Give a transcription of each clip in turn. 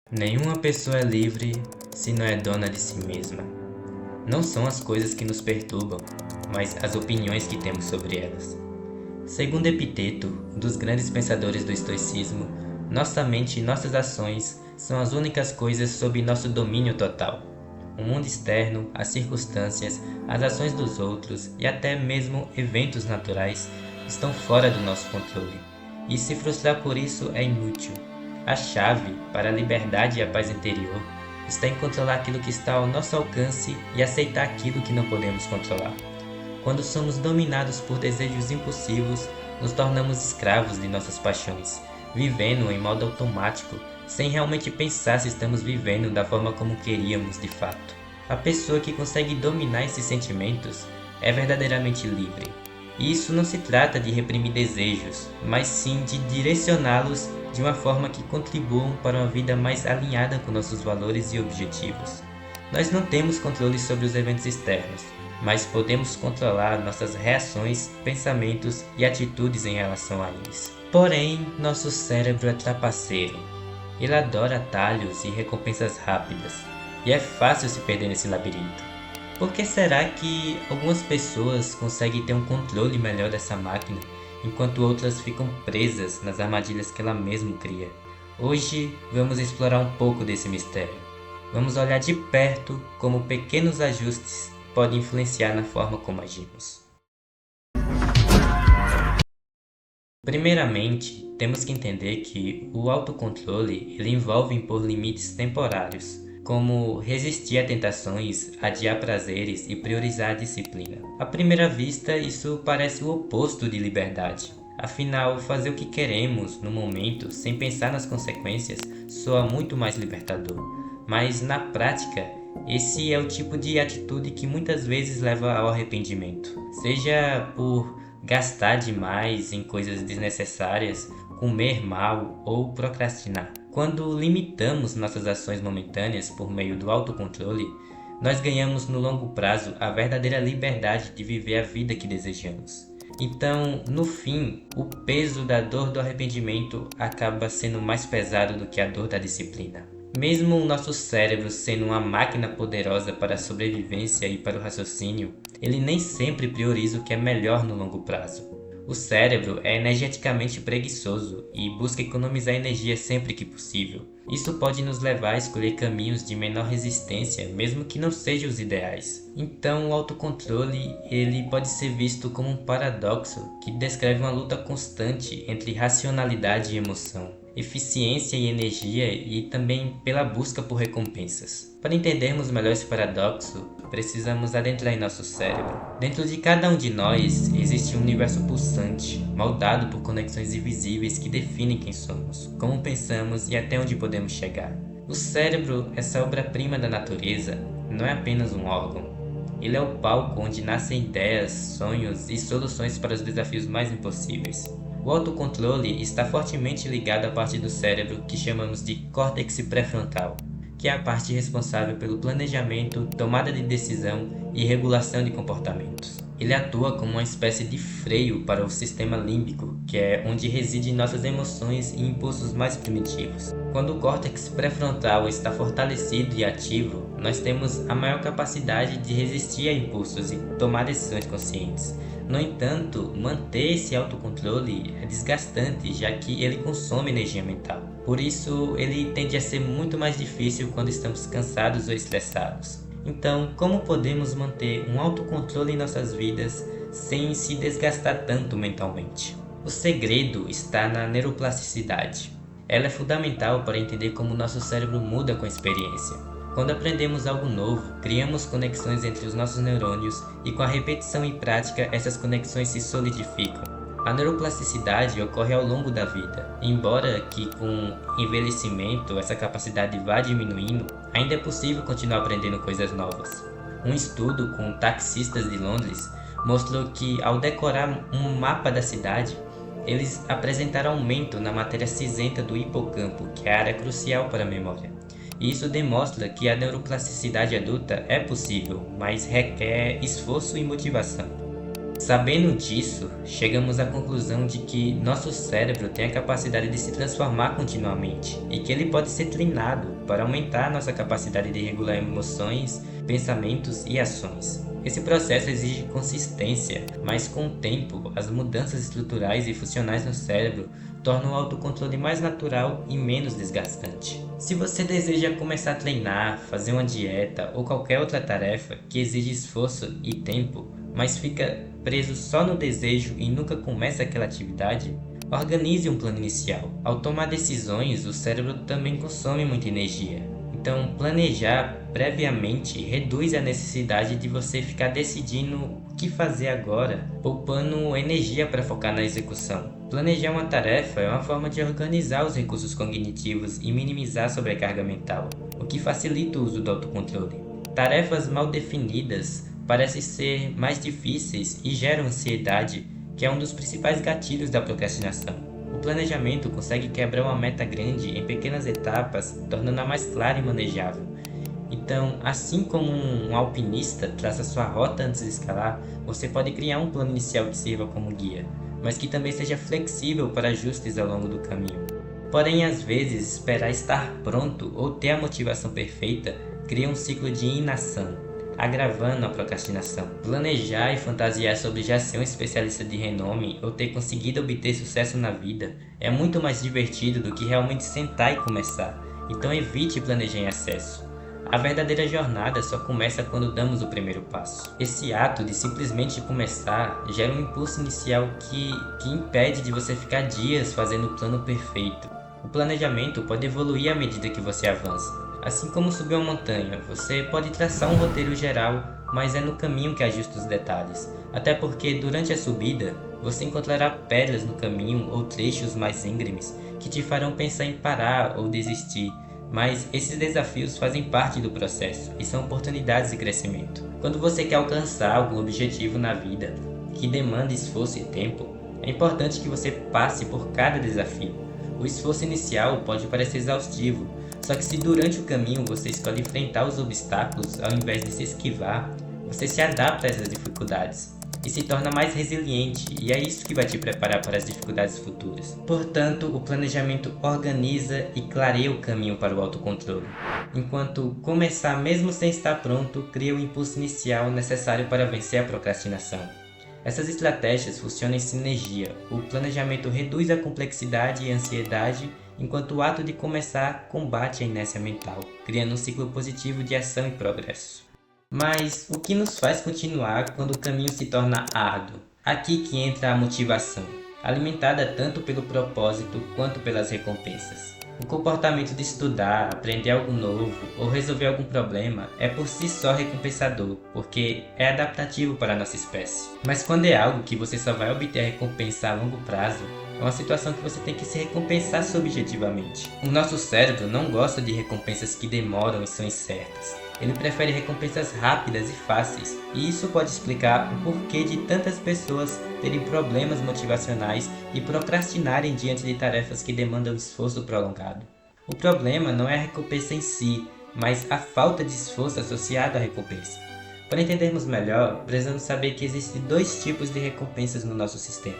Nenhuma pessoa é livre se não é dona de si mesma. Não são as coisas que nos perturbam, mas as opiniões que temos sobre elas. Segundo Epiteto, um dos grandes pensadores do estoicismo, nossa mente e nossas ações são as únicas coisas sob nosso domínio total. O mundo externo, as circunstâncias, as ações dos outros e até mesmo eventos naturais estão fora do nosso controle. E se frustrar por isso é inútil. A chave para a liberdade e a paz interior está em controlar aquilo que está ao nosso alcance e aceitar aquilo que não podemos controlar. Quando somos dominados por desejos impulsivos, nos tornamos escravos de nossas paixões, vivendo em modo automático, sem realmente pensar se estamos vivendo da forma como queríamos de fato. A pessoa que consegue dominar esses sentimentos é verdadeiramente livre. E isso não se trata de reprimir desejos, mas sim de direcioná-los de uma forma que contribuam para uma vida mais alinhada com nossos valores e objetivos. Nós não temos controle sobre os eventos externos, mas podemos controlar nossas reações, pensamentos e atitudes em relação a eles. Porém, nosso cérebro é trapaceiro. Ele adora atalhos e recompensas rápidas, e é fácil se perder nesse labirinto. Por que será que algumas pessoas conseguem ter um controle melhor dessa máquina, enquanto outras ficam presas nas armadilhas que ela mesma cria? Hoje vamos explorar um pouco desse mistério. Vamos olhar de perto como pequenos ajustes podem influenciar na forma como agimos. Primeiramente, temos que entender que o autocontrole ele envolve impor limites temporários, como resistir a tentações, adiar prazeres e priorizar a disciplina. À primeira vista, isso parece o oposto de liberdade. Afinal, fazer o que queremos no momento, sem pensar nas consequências, soa muito mais libertador. Mas na prática, esse é o tipo de atitude que muitas vezes leva ao arrependimento. Seja por gastar demais em coisas desnecessárias, comer mal ou procrastinar. Quando limitamos nossas ações momentâneas por meio do autocontrole, nós ganhamos no longo prazo a verdadeira liberdade de viver a vida que desejamos. Então, no fim, o peso da dor do arrependimento acaba sendo mais pesado do que a dor da disciplina. Mesmo o nosso cérebro sendo uma máquina poderosa para a sobrevivência e para o raciocínio, ele nem sempre prioriza o que é melhor no longo prazo. O cérebro é energeticamente preguiçoso e busca economizar energia sempre que possível. Isso pode nos levar a escolher caminhos de menor resistência, mesmo que não sejam os ideais. Então, o autocontrole ele pode ser visto como um paradoxo que descreve uma luta constante entre racionalidade e emoção, eficiência e energia e também pela busca por recompensas. Para entendermos melhor esse paradoxo, precisamos adentrar em nosso cérebro. Dentro de cada um de nós existe um universo pulsante, moldado por conexões invisíveis que definem quem somos, como pensamos e até onde podemos chegar. O cérebro, essa obra-prima da natureza, não é apenas um órgão. Ele é o palco onde nascem ideias, sonhos e soluções para os desafios mais impossíveis. O autocontrole está fortemente ligado à parte do cérebro que chamamos de córtex pré-frontal, que é a parte responsável pelo planejamento, tomada de decisão e regulação de comportamentos. Ele atua como uma espécie de freio para o sistema límbico, que é onde residem nossas emoções e impulsos mais primitivos. Quando o córtex pré-frontal está fortalecido e ativo, nós temos a maior capacidade de resistir a impulsos e tomar decisões conscientes. No entanto, manter esse autocontrole é desgastante, já que ele consome energia mental. Por isso, ele tende a ser muito mais difícil quando estamos cansados ou estressados. Então, como podemos manter um autocontrole em nossas vidas sem se desgastar tanto mentalmente? O segredo está na neuroplasticidade. Ela é fundamental para entender como nosso cérebro muda com a experiência. Quando aprendemos algo novo, criamos conexões entre os nossos neurônios e com a repetição e prática essas conexões se solidificam. A neuroplasticidade ocorre ao longo da vida. Embora que com envelhecimento essa capacidade vá diminuindo, ainda é possível continuar aprendendo coisas novas. Um estudo com taxistas de Londres mostrou que ao decorar um mapa da cidade, eles apresentaram aumento na matéria cinzenta do hipocampo, que é a área crucial para a memória. E isso demonstra que a neuroplasticidade adulta é possível, mas requer esforço e motivação. Sabendo disso, chegamos à conclusão de que nosso cérebro tem a capacidade de se transformar continuamente e que ele pode ser treinado para aumentar nossa capacidade de regular emoções, pensamentos e ações. Esse processo exige consistência, mas com o tempo, as mudanças estruturais e funcionais no cérebro tornam o autocontrole mais natural e menos desgastante. Se você deseja começar a treinar, fazer uma dieta ou qualquer outra tarefa que exige esforço e tempo, mas fica preso só no desejo e nunca começa aquela atividade, organize um plano inicial. Ao tomar decisões, o cérebro também consome muita energia. Então, planejar previamente reduz a necessidade de você ficar decidindo o que fazer agora, poupando energia para focar na execução. Planejar uma tarefa é uma forma de organizar os recursos cognitivos e minimizar a sobrecarga mental, o que facilita o uso do autocontrole. Tarefas mal definidas parecem ser mais difíceis e geram ansiedade, que é um dos principais gatilhos da procrastinação. O planejamento consegue quebrar uma meta grande em pequenas etapas, tornando-a mais clara e manejável. Então, assim como um alpinista traça sua rota antes de escalar, você pode criar um plano inicial que sirva como guia, mas que também seja flexível para ajustes ao longo do caminho. Porém, às vezes, esperar estar pronto ou ter a motivação perfeita cria um ciclo de inação, agravando a procrastinação. Planejar e fantasiar sobre já ser um especialista de renome ou ter conseguido obter sucesso na vida é muito mais divertido do que realmente sentar e começar, então evite planejar em excesso. A verdadeira jornada só começa quando damos o primeiro passo. Esse ato de simplesmente começar gera um impulso inicial que impede de você ficar dias fazendo o plano perfeito. O planejamento pode evoluir à medida que você avança. Assim como subir uma montanha, você pode traçar um roteiro geral, mas é no caminho que ajusta os detalhes. Até porque durante a subida, você encontrará pedras no caminho ou trechos mais íngremes que te farão pensar em parar ou desistir. Mas esses desafios fazem parte do processo e são oportunidades de crescimento. Quando você quer alcançar algum objetivo na vida que demanda esforço e tempo, é importante que você passe por cada desafio. O esforço inicial pode parecer exaustivo, só que se durante o caminho você escolhe enfrentar os obstáculos ao invés de se esquivar, você se adapta a essas dificuldades e se torna mais resiliente, e é isso que vai te preparar para as dificuldades futuras. Portanto, o planejamento organiza e clareia o caminho para o autocontrole, enquanto começar mesmo sem estar pronto cria o impulso inicial necessário para vencer a procrastinação. Essas estratégias funcionam em sinergia. O planejamento reduz a complexidade e a ansiedade, enquanto o ato de começar combate a inércia mental, criando um ciclo positivo de ação e progresso. Mas o que nos faz continuar quando o caminho se torna árduo? Aqui que entra a motivação, alimentada tanto pelo propósito quanto pelas recompensas. O comportamento de estudar, aprender algo novo ou resolver algum problema é por si só recompensador, porque é adaptativo para a nossa espécie. Mas quando é algo que você só vai obter a recompensa a longo prazo, é uma situação que você tem que se recompensar subjetivamente. O nosso cérebro não gosta de recompensas que demoram e são incertas. Ele prefere recompensas rápidas e fáceis, e isso pode explicar o porquê de tantas pessoas terem problemas motivacionais e procrastinarem diante de tarefas que demandam esforço prolongado. O problema não é a recompensa em si, mas a falta de esforço associado à recompensa. Para entendermos melhor, precisamos saber que existem dois tipos de recompensas no nosso sistema: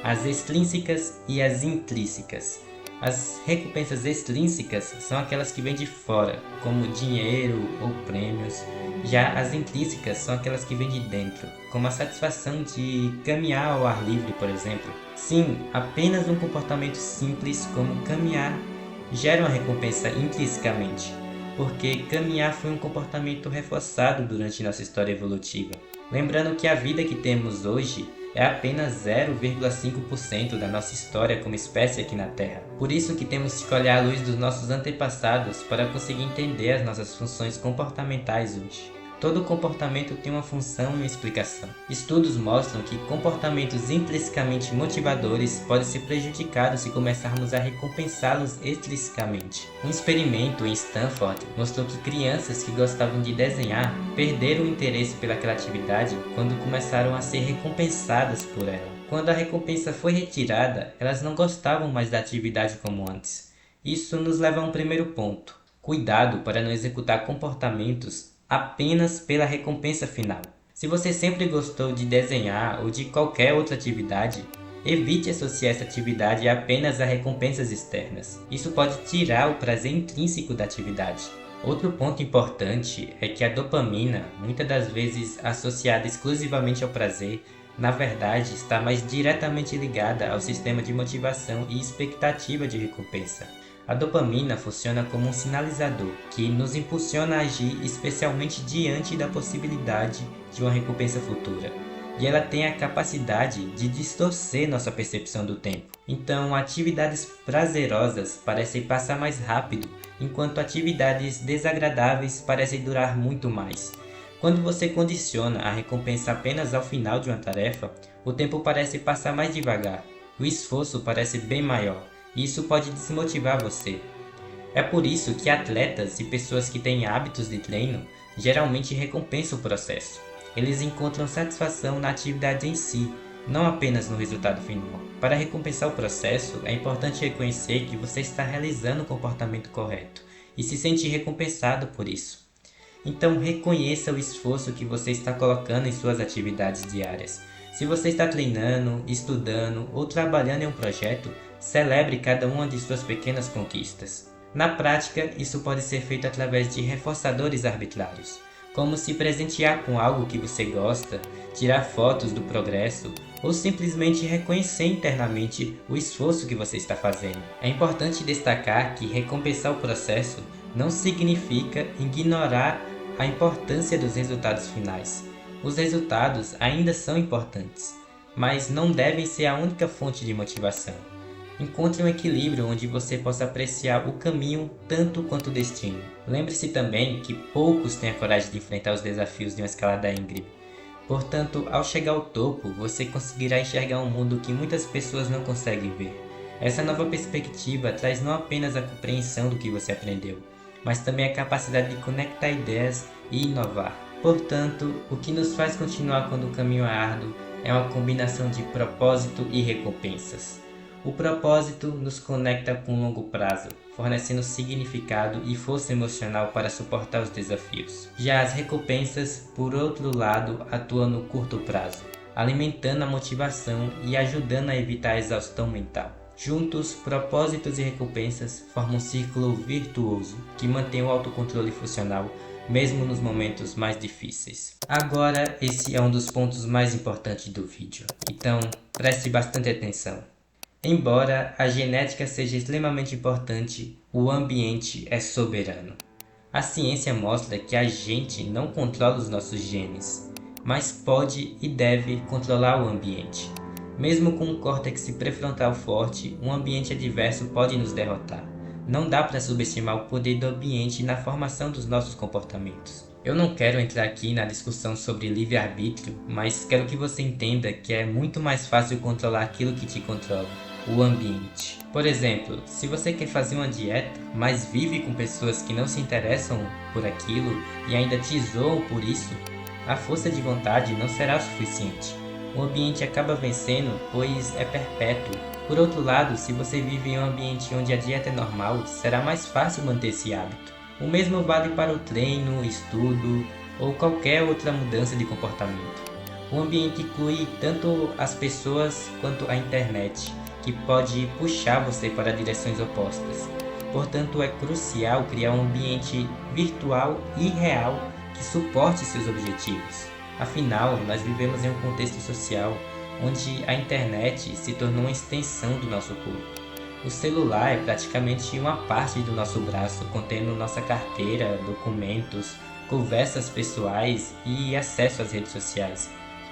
as extrínsecas e as intrínsecas. As recompensas extrínsecas são aquelas que vêm de fora, como dinheiro ou prêmios. Já as intrínsecas são aquelas que vêm de dentro, como a satisfação de caminhar ao ar livre, por exemplo. Sim, apenas um comportamento simples como caminhar gera uma recompensa intrinsecamente, porque caminhar foi um comportamento reforçado durante nossa história evolutiva. Lembrando que a vida que temos hoje é apenas 0,5% da nossa história como espécie aqui na Terra. Por isso que temos que olhar à luz dos nossos antepassados para conseguir entender as nossas funções comportamentais hoje. Todo comportamento tem uma função e uma explicação. Estudos mostram que comportamentos intrinsecamente motivadores podem ser prejudicados se começarmos a recompensá-los extrinsecamente. Um experimento em Stanford mostrou que crianças que gostavam de desenhar perderam o interesse pelaquela atividade quando começaram a ser recompensadas por ela. Quando a recompensa foi retirada, elas não gostavam mais da atividade como antes. Isso nos leva a um primeiro ponto: cuidado para não executar comportamentos apenas pela recompensa final. Se você sempre gostou de desenhar ou de qualquer outra atividade, evite associar essa atividade apenas a recompensas externas. Isso pode tirar o prazer intrínseco da atividade. Outro ponto importante é que a dopamina, muitas das vezes associada exclusivamente ao prazer, na verdade está mais diretamente ligada ao sistema de motivação e expectativa de recompensa. A dopamina funciona como um sinalizador que nos impulsiona a agir, especialmente diante da possibilidade de uma recompensa futura. E ela tem a capacidade de distorcer nossa percepção do tempo. Então, atividades prazerosas parecem passar mais rápido, enquanto atividades desagradáveis parecem durar muito mais. Quando você condiciona a recompensa apenas ao final de uma tarefa, o tempo parece passar mais devagar, o esforço parece bem maior, e isso pode desmotivar você. É por isso que atletas e pessoas que têm hábitos de treino geralmente recompensam o processo. Eles encontram satisfação na atividade em si, não apenas no resultado final. Para recompensar o processo, é importante reconhecer que você está realizando o comportamento correto e se sentir recompensado por isso. Então reconheça o esforço que você está colocando em suas atividades diárias. Se você está treinando, estudando ou trabalhando em um projeto, celebre cada uma de suas pequenas conquistas. Na prática, isso pode ser feito através de reforçadores arbitrários, como se presentear com algo que você gosta, tirar fotos do progresso ou simplesmente reconhecer internamente o esforço que você está fazendo. É importante destacar que recompensar o processo não significa ignorar a importância dos resultados finais. Os resultados ainda são importantes, mas não devem ser a única fonte de motivação. Encontre um equilíbrio onde você possa apreciar o caminho tanto quanto o destino. Lembre-se também que poucos têm a coragem de enfrentar os desafios de uma escalada íngreme. Portanto, ao chegar ao topo, você conseguirá enxergar um mundo que muitas pessoas não conseguem ver. Essa nova perspectiva traz não apenas a compreensão do que você aprendeu, mas também a capacidade de conectar ideias e inovar. Portanto, o que nos faz continuar quando o caminho é árduo é uma combinação de propósito e recompensas. O propósito nos conecta com o longo prazo, fornecendo significado e força emocional para suportar os desafios. Já as recompensas, por outro lado, atuam no curto prazo, alimentando a motivação e ajudando a evitar a exaustão mental. Juntos, propósitos e recompensas formam um círculo virtuoso que mantém o autocontrole funcional mesmo nos momentos mais difíceis. Agora, esse é um dos pontos mais importantes do vídeo, então preste bastante atenção. Embora a genética seja extremamente importante, o ambiente é soberano. A ciência mostra que a gente não controla os nossos genes, mas pode e deve controlar o ambiente. Mesmo com um córtex pré-frontal forte, um ambiente adverso pode nos derrotar. Não dá para subestimar o poder do ambiente na formação dos nossos comportamentos. Eu não quero entrar aqui na discussão sobre livre-arbítrio, mas quero que você entenda que é muito mais fácil controlar aquilo que te controla, o ambiente. Por exemplo, se você quer fazer uma dieta, mas vive com pessoas que não se interessam por aquilo e ainda te zoam por isso, a força de vontade não será o suficiente. O ambiente acaba vencendo, pois é perpétuo. Por outro lado, se você vive em um ambiente onde a dieta é normal, será mais fácil manter esse hábito. O mesmo vale para o treino, estudo ou qualquer outra mudança de comportamento. O ambiente inclui tanto as pessoas quanto a internet, que pode puxar você para direções opostas. Portanto, é crucial criar um ambiente virtual e real que suporte seus objetivos. Afinal, nós vivemos em um contexto social onde a internet se tornou uma extensão do nosso corpo. O celular é praticamente uma parte do nosso braço, contendo nossa carteira, documentos, conversas pessoais e acesso às redes sociais.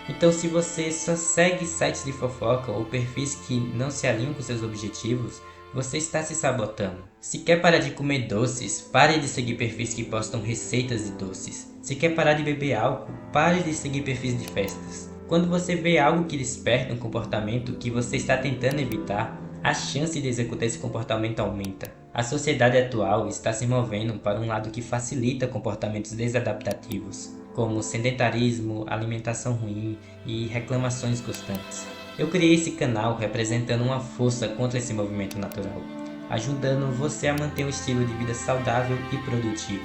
Então, se você só segue sites de fofoca ou perfis que não se alinham com seus objetivos, você está se sabotando. Se quer parar de comer doces, pare de seguir perfis que postam receitas de doces. Se quer parar de beber álcool, pare de seguir perfis de festas. Quando você vê algo que desperta um comportamento que você está tentando evitar, a chance de executar esse comportamento aumenta. A sociedade atual está se movendo para um lado que facilita comportamentos desadaptativos, como sedentarismo, alimentação ruim e reclamações constantes. Eu criei esse canal representando uma força contra esse movimento natural, ajudando você a manter um estilo de vida saudável e produtivo.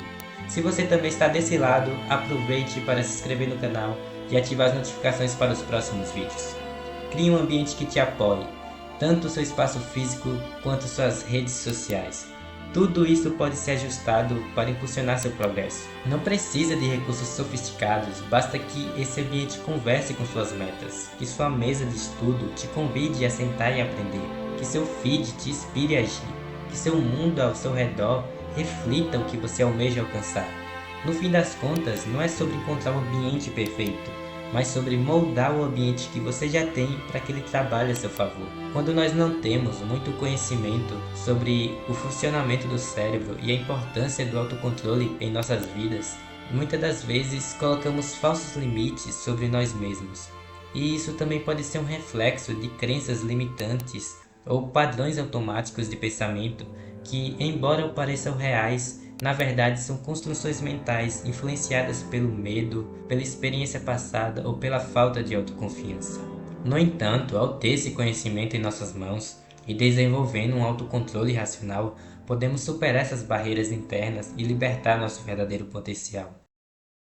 Se você também está desse lado, aproveite para se inscrever no canal, e ativar as notificações para os próximos vídeos. Crie um ambiente que te apoie, tanto o seu espaço físico quanto suas redes sociais. Tudo isso pode ser ajustado para impulsionar seu progresso. Não precisa de recursos sofisticados, basta que esse ambiente converse com suas metas, que sua mesa de estudo te convide a sentar e aprender, que seu feed te inspire a agir, que seu mundo ao seu redor reflita o que você almeja alcançar. No fim das contas, não é sobre encontrar o ambiente perfeito, mas sobre moldar o ambiente que você já tem para que ele trabalhe a seu favor. Quando nós não temos muito conhecimento sobre o funcionamento do cérebro e a importância do autocontrole em nossas vidas, muitas das vezes colocamos falsos limites sobre nós mesmos. E isso também pode ser um reflexo de crenças limitantes ou padrões automáticos de pensamento que, embora pareçam reais, na verdade são construções mentais influenciadas pelo medo, pela experiência passada ou pela falta de autoconfiança. No entanto, ao ter esse conhecimento em nossas mãos e desenvolvendo um autocontrole racional, podemos superar essas barreiras internas e libertar nosso verdadeiro potencial.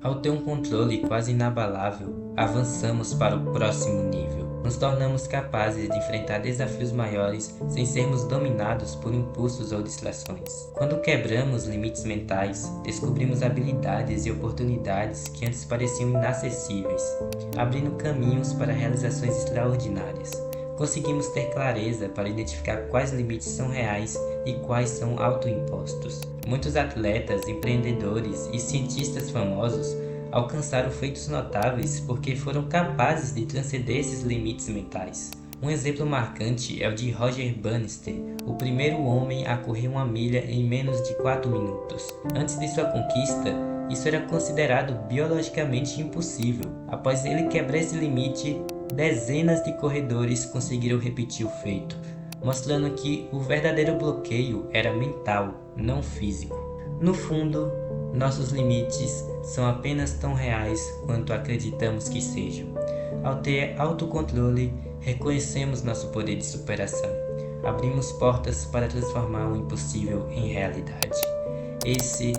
Ao ter um controle quase inabalável, avançamos para o próximo nível. Nos tornamos capazes de enfrentar desafios maiores sem sermos dominados por impulsos ou distrações. Quando quebramos limites mentais, descobrimos habilidades e oportunidades que antes pareciam inacessíveis, abrindo caminhos para realizações extraordinárias. Conseguimos ter clareza para identificar quais limites são reais e quais são autoimpostos. Muitos atletas, empreendedores e cientistas famosos alcançaram feitos notáveis porque foram capazes de transcender esses limites mentais. Um exemplo marcante é o de Roger Bannister, o primeiro homem a correr 1 milha em menos de 4 minutos. Antes de sua conquista, isso era considerado biologicamente impossível. Após ele quebrar esse limite, dezenas de corredores conseguiram repetir o feito, mostrando que o verdadeiro bloqueio era mental, não físico. No fundo, nossos limites são apenas tão reais quanto acreditamos que sejam. Ao ter autocontrole, reconhecemos nosso poder de superação. Abrimos portas para transformar o impossível em realidade. Esse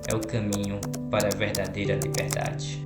é o caminho para a verdadeira liberdade.